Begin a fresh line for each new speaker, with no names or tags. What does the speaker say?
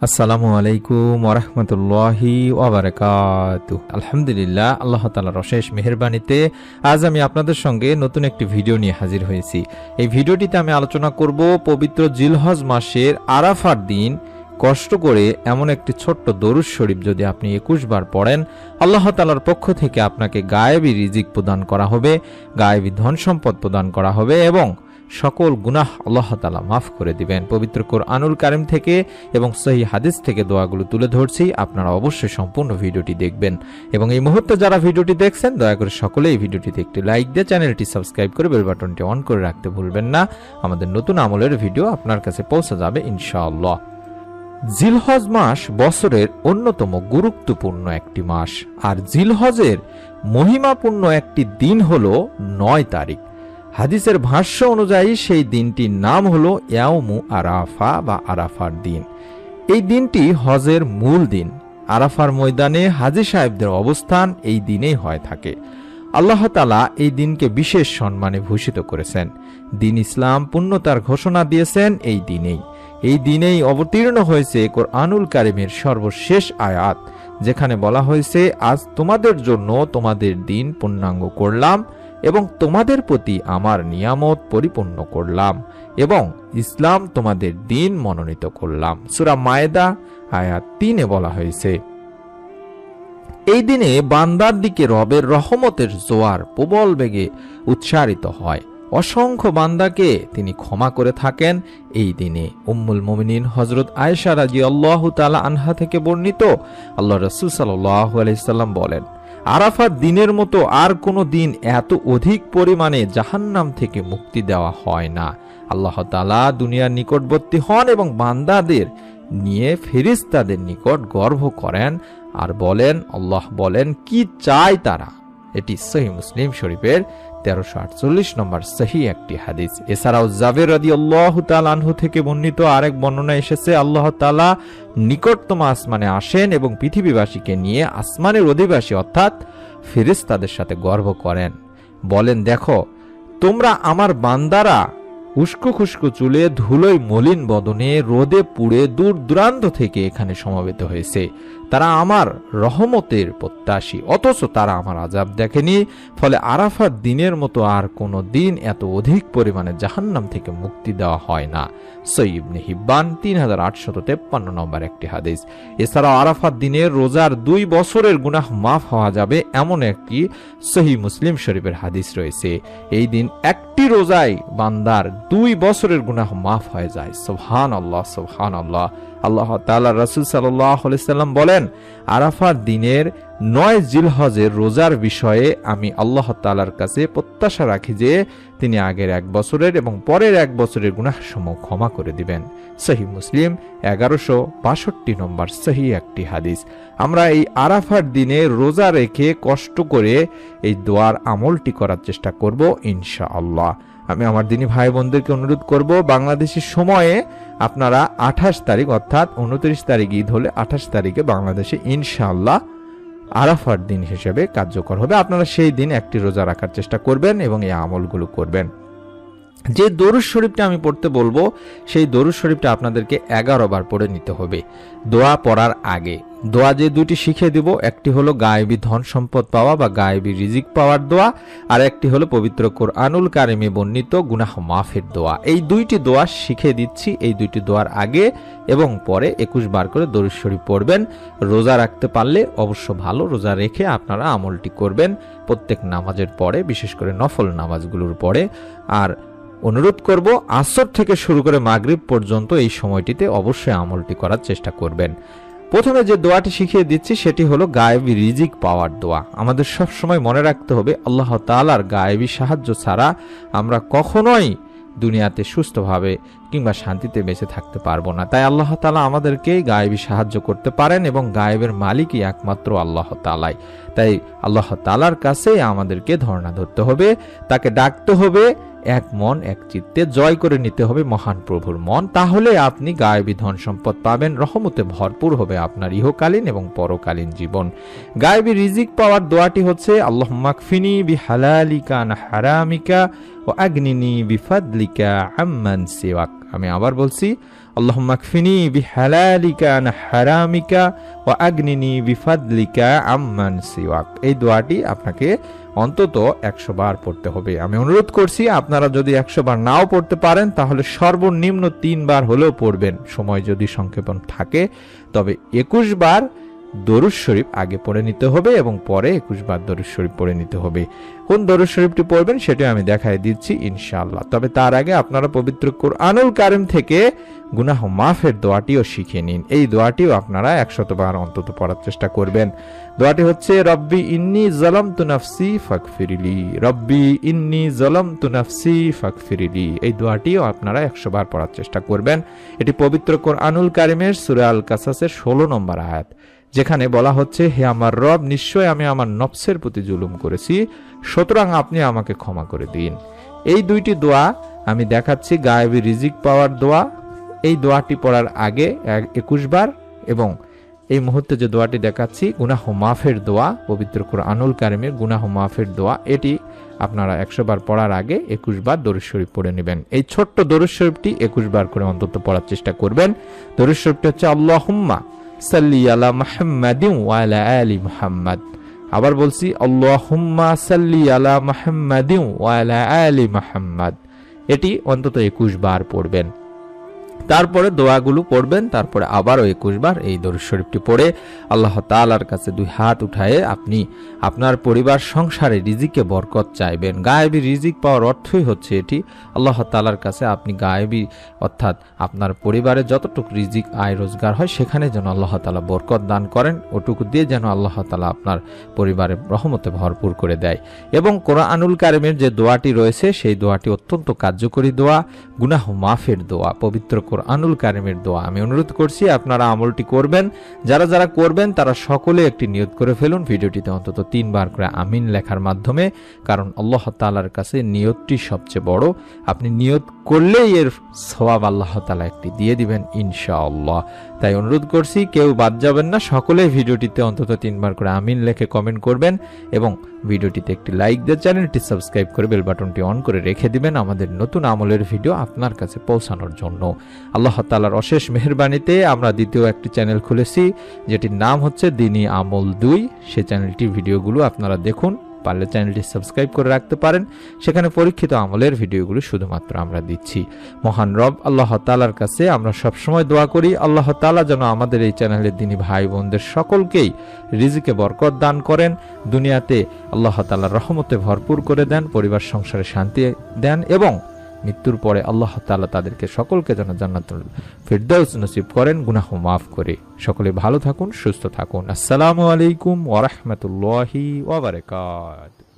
আসসালামু আলাইকুম ওরহমতুল্লাহি ওয়াবারাকাতুহু। আলহামদুলিল্লাহ, আল্লাহ তাআলার অশেষ মেহেরবানিতে আজ আমি আপনাদের সঙ্গে নতুন একটি ভিডিও নিয়ে হাজির হয়েছি। এই ভিডিওটিতে আমি আলোচনা করব পবিত্র জিলহজ মাসের আরাফার দিন কষ্ট করে এমন একটি ছোট্ট দরুদ শরীফ যদি আপনি 21 বার পড়েন, আল্লাহ তাআলার পক্ষ থেকে আপনাকে গায়েবী রিজিক প্রদান করা হবে, গায়েবী ধন সম্পদ প্রদান করা হবে এবং সকল গুনাহ আল্লাহ তাআলা মাফ করে দিবেন। পবিত্র কোরআনুল কারীম থেকে এবং সহিহ হাদিস থেকে দোয়াগুলো তুলে ধরছি, আপনারা অবশ্যই সম্পূর্ণ ভিডিওটি দেখবেন এবং এই মুহূর্তে যারা ভিডিওটি দেখছেন দয়া করে সকলে এই ভিডিওটিতে একটি লাইক দিয়ে চ্যানেলটি সাবস্ক্রাইব করে বেল বাটনটি অন করে রাখতে ভুলবেন না। আমাদের নতুন আমলের ভিডিও আপনার কাছে পৌঁছে যাবে ইনশাআল্লাহ। জিলহজ মাস বছরের অন্যতম গুরুত্বপূর্ণ একটি মাস, আর জিলহজের মহিমাপূর্ণ একটি দিন হলো 9 তারিখ। হাদিসের ভাষ্য অনুযায়ী সেই দিনটির নাম হলো ইয়াউমু আরাফা বা আরাফার দিন। এই দিনটি হজের মূল দিন। আরাফার ময়দানে হাজী সাহেবদের অবস্থান এই দিনেই হয়ে থাকে। আল্লাহ তাআলা এই দিনকে বিশেষ সম্মানে ভূষিত করেছেন। দিন ইসলাম পূর্ণতার ঘোষণা দিয়েছেন এই দিনেই অবতীর্ণ হয়েছে কোরআনুল কারীমের সর্বশেষ আয়াত, যেখানে বলা হয়েছে, আজ তোমাদের জন্য তোমাদের দিন পূর্ণাঙ্গ করলাম এবং তোমাদের প্রতি আমার নিয়ামত পরিপূর্ণ করলাম এবং ইসলাম তোমাদের দিন মনোনীত করলাম। সূরা মায়েদা আয়াত 3-এ বলা হয়েছে। এই দিনে বান্দার দিকে রবের রহমতের জোয়ার প্রবল বেগে উচ্চারিত হয়। অসংখ্য বান্দাকে তিনি ক্ষমা করে থাকেন এই দিনে। উম্মুল মুমিনিন হযরত আয়েশা রাদিয়াল্লাহু তাআলা আনহা থেকে বর্ণিত, আল্লাহর রাসূল সাল্লাল্লাহু আলাইহি সাল্লাম বলেন, আরাফার দিনের মতো আর কোনো দিন এত অধিক পরিমাণে জাহান্নাম থেকে মুক্তি দেওয়া হয় না। আল্লাহ তাআলা দুনিয়ার নিকটবর্তী হন এবং বান্দাদের নিয়ে ফেরেশতাদের নিকট গর্ব করেন আর বলেন, আল্লাহ বলেন কি চায় তারা। এটি সহিহ মুসলিম শরীফের 1348 নম্বর সহিহ একটি হাদিস। এছাড়াও জাবের রাদিয়াল্লাহু তাআলা আনহু থেকে বর্ণিত আরেক বর্ণনা এসেছে, আল্লাহ তাআলা নিকটতম আসমানে আসেন এবং পৃথিবীবাসীকে নিয়ে আসমানের অধিবাসী অর্থাৎ ফেরেশতাদের সাথে গর্ব করেন, বলেন, দেখো তোমরা আমার বান্দারা উস্কো খুস্কো চুলে ধুলোয় মলিন বদনে রোদে পুড়ে দূর দূরান্ত থেকে এখানে সমবেত হয়েছে। তারা আমার রহমতের প্রত্যাশী, অথচ তারা আমার আযাব দেখেনি। ফলে আরাফার দিনের মতো আর কোনো দিন এত অধিক পরিমাণে জাহান্নাম থেকে মুক্তি দেওয়া হয় না। সহিহ ইবনে হিব্বান 3853 নম্বর একটি হাদিস। এছাড়াও আরাফার দিনে রোজার 2 বছরের গুনাহ মাফ হওয়া যাবে এমন একটি সহিহ মুসলিম শরীফের হাদিস রয়েছে। এই দিন একটি রোজায় বান্দার 2 বছরের গুনাহ মাফ হয়ে যায়। সুবহানাল্লাহ, সুবহানাল্লাহ। আল্লাহ তাআলা রাসূল সাল্লাল্লাহু আলাইহি সাল্লাম বলেন, আরাফার দিনের 9 জিলহজের রোজার বিষয়ে আমি আল্লাহ তাআলার কাছে প্রত্যাশা রাখি যে তিনি আগের 1 বছরের এবং পরের 1 বছরের গুনাহসমূহ ক্ষমা করে দিবেন। সহিহ মুসলিম 1162 নম্বর সহিহ একটি হাদিস। আমরা এই আরাফার দিনে রোজা রেখে কষ্ট করে এই দোয়ার আমলটি করার চেষ্টা করব ইনশাআল্লাহ। আমি আমার দিনী ভাই বোনদেরকে অনুরোধ করব, বাংলাদেশের সময়ে আপনারা 28 তারিখ অর্থাৎ 29 তারিখ ঈদ হলে 28 তারিখে বাংলাদেশে ইনশাআল্লাহ আরাফার দিন হিসেবে কার্যকর হবে। আপনারা সেই দিন একটি রোজা রাখার চেষ্টা করবেন এবং এই আমলগুলো করবেন। যে দরুদ শরীফটা আমি পড়তে বলবো সেই দরুদ শরীফটা আপনাদেরকে 11 বার পড়ে নিতে হবে দোয়া পড়ার আগে। দোয়া যে দুটি শিখিয়ে দিব, একটি হলো গায়েবী ধন সম্পদ পাওয়া বা গায়েবী রিজিক পাওয়ার দোয়া, আর একটি হলো পবিত্র কোরআনুল কারীমে বর্ণিত গুনাহ মাফের দোয়া। এই দুইটি দোয়া শিখিয়ে দিচ্ছি। এই দুইটি দোয়ার আগে এবং পরে 21 বার করে দরুদ শরীফ পড়বেন। রোজা রাখতে পারলে অবশ্য ভালো, রোজা রেখে আপনারা আমলটি করবেন প্রত্যেক নামাজের পরে, বিশেষ করে নফল নামাজগুলোর পরে। আর অনুরোধ করব, আসর থেকে শুরু করে মাগরিব পর্যন্ত এই সময়টিতে অবশ্যই আমলটি করার চেষ্টা করবেন। প্রথমে যে দোয়াটি শিখিয়ে দিচ্ছি সেটি হলো গায়েবী রিজিক পাওয়ার দোয়া। আমাদের সব সময় মনে রাখতে হবে, আল্লাহ তাআলার গায়েবী সাহায্য ছাড়া আমরা কখনোই দুনিয়াতে সুস্থভাবে কিংবা শান্তিতে বেঁচে থাকতে পারবো না। তাই আল্লাহ তাআলা আমাদেরকে গায়েবী সাহায্য করতে পারেন এবং গায়েবের মালিকই একমাত্র আল্লাহ তাআলাই। তাই আল্লাহ তাআলার কাছে আমাদেরকে ধর্ণা ধরতে হবে, তাকে ডাকতে হবে, এক মন এক চিত্তে জয় করে নিতে হবে মহান প্রভুর মন। তাহলে আপনি গায়েবী ধন সম্পদ পাবেন, রহমতে ভরপুর হবে আপনার ইহকালীন এবং পরকালীন জীবন। গায়েবী রিজিক পাওয়ার দোয়াটি হচ্ছে, আল্লাহুম্মা কফিনি বিহালালিকা আন হারামিকা ওয়া আগনিনি বিফাদলিকা আম্মান সিওয়াক। আমি আবার বলছি, আল্লাহুম্মা কফিনি বিহালালিকা আন হারামিকা ওয়া আগনিনি বিফাদলিকা আম্মান সিওয়াক। এই দোয়াটি আপনাকে অন্তত 100 বার পড়তে হবে। আমি অনুরোধ করছি আপনারা যদি 100 বার নাও পড়তে পারেন তাহলে সর্বনিম্ন 3 বার হলেও পড়বেন, সময় যদি সংক্ষেপণ থাকে। তবে 21 বার দরুদ শরীফ আগে পড়ে নিতে হবে এবং পরে 21 বার দরুদ শরীফ পড়ে নিতে হবে। কোন দরুদ শরীফটি পড়বেন সেটা আমি দেখাই দিচ্ছি ইনশাআল্লাহ। তবে তার আগে আপনারা পবিত্র কুরআনুল কারীম থেকে গুনাহ মাফের দোয়াটিও শিখে নিন। এই দোয়াটিও আপনারা 100 বার অন্তত পড়ার চেষ্টা করবেন। দোয়াটি হচ্ছে রব্বি ইন্নী যালামতু নাফসি ফাগফিরলি, রব্বি ইন্নী যালামতু নাফসি ফাগফিরলি। এই দোয়াটিও আপনারা 100 বার পড়ার চেষ্টা করবেন। এটি পবিত্র কুরআনুল কারীমের সূরা আল কাসাসের 16 নম্বর আয়াত, যেখানে বলা হচ্ছে, হে আমার রব, নিশ্চয় আমি আমার নফসের প্রতি জুলুম করেছি, সুতরাং আপনি আমাকে ক্ষমা করে দিন। এই দুইটি দোয়া আমি দেখাচ্ছি, গায়েবী রিজিক পাওয়ার দোয়া। এই দোয়াটি পড়ার আগে 21 বার এবং এই মুহূর্তে যে দোয়াটি দেখাচ্ছি গুনাহ মাফের দোয়া, পবিত্র কুরআনুল কারীমের গুনাহ মাফের দোয়া, এটি আপনারা 100 বার পড়ার আগে 21 বার দরুদ শরীফ পড়ে নেবেন। এই ছোট্ট দরুদ শরীফটি 21 বার করে অন্তত পড়ার চেষ্টা করবেন। দরুদ শরীফটি হচ্ছে আল্লাহুম্মা সাল্লি আলা মুহাম্মাদিন ওয়া আলা আলি মুহাম্মাদ। আবার বলছি, আল্লাহুম্মা সাল্লি আলা মুহাম্মাদিন ওয়া আলা আলি মুহাম্মাদ। এটি অন্তত 21 বার পড়বেন। তারপরে দোয়াগুলো পড়বেন, তারপরে আবারও 21 বার এই দরুদ শরীফটি পড়ে আল্লাহ তাআলার কাছে 2 হাত উঠায়ে আপনি আপনার পরিবার সংসারে রিজিকে বরকত চাইবেন। গায়েবী রিজিক পাওয়ার অর্থই হচ্ছে এটি, আল্লাহ তাআলার কাছে আপনি গায়েবী অর্থাৎ আপনার পরিবারে যতটুকু রিজিক আয় রোজগার হয় সেখানে যেন আল্লাহ তাআলা বরকত দান করেন, ওটুকু দিয়ে যেন আল্লাহ তাআলা আপনার পরিবারে রহমতে ভরপুর করে দেয়। এবং কুরআনুল কারীমের যে দোয়াটি রয়েছে সেই দোয়াটি অত্যন্ত কার্যকরী দোয়া, গুনাহ মাফের দোয়া, পবিত্র কুরআনুল কারীমের দোয়া। আমি অনুরোধ করছি আপনারা আমলটি করবেন। যারা যারা করবেন তারা সকলে একটি নিয়ত করে ফেলুন, ভিডিওটিতে অন্তত 3 বার করে আমিন লেখার মাধ্যমে, কারণ আল্লাহ তাআলার কাছে নিয়তটি সবচেয়ে বড়। আপনি নিয়ত করলেই এর সওয়াব আল্লাহ তাআলা একটি দিয়ে দিবেন ইনশাআল্লাহ। তাই অনুরোধ করছি কেউ বাদ যাবেন না, সকলে ভিডিওটিতে অন্তত 3 বার করে আমিন লিখে কমেন্ট করবেন এবং ভিডিওটিতে একটি লাইক দিয়ে চ্যানেলটি সাবস্ক্রাইব করে বেল বাটনটি অন করে রেখে দিবেন আমাদের নতুন আমলের ভিডিও আপনার কাছে পৌঁছানোর জন্য। আল্লাহ তাআলার অশেষ মেহেরবানিতে আমরা দ্বিতীয় একটি চ্যানেল খুলেছি, যেটির নাম হচ্ছে দিনী আমল 2। সেই চ্যানেলটির ভিডিওগুলো আপনারা দেখুন, পারলে চ্যানেলটি সাবস্ক্রাইব করে রাখতে পারেন। সেখানে পরীক্ষিত আমলের ভিডিওগুলো শুধুমাত্র আমরা দিচ্ছি। মহান রব আল্লাহ তাআলার কাছে আমরা সবসময় দোয়া করি, আল্লাহ তাআলা যেন আমাদের এই চ্যানেলের দিনী ভাই বোনদের সকলকেই রিজিকে বরকত দান করেন, দুনিয়াতে আল্লাহ তাআলার রহমতে ভরপুর করে দেন, পরিবার সংসারে শান্তি দেন এবং মৃত্যুর পরে আল্লাহ তাআলা তাদেরকে সকলকে যেন জান্নাতুল ফিরদাউস নসিব করেন, গুনাহ মাফ করে। সকলে ভালো থাকুন, সুস্থ থাকুন। আসসালামু আলাইকুম ওয়া রাহমাতুল্লাহি ওয়া বারাকাতুহু।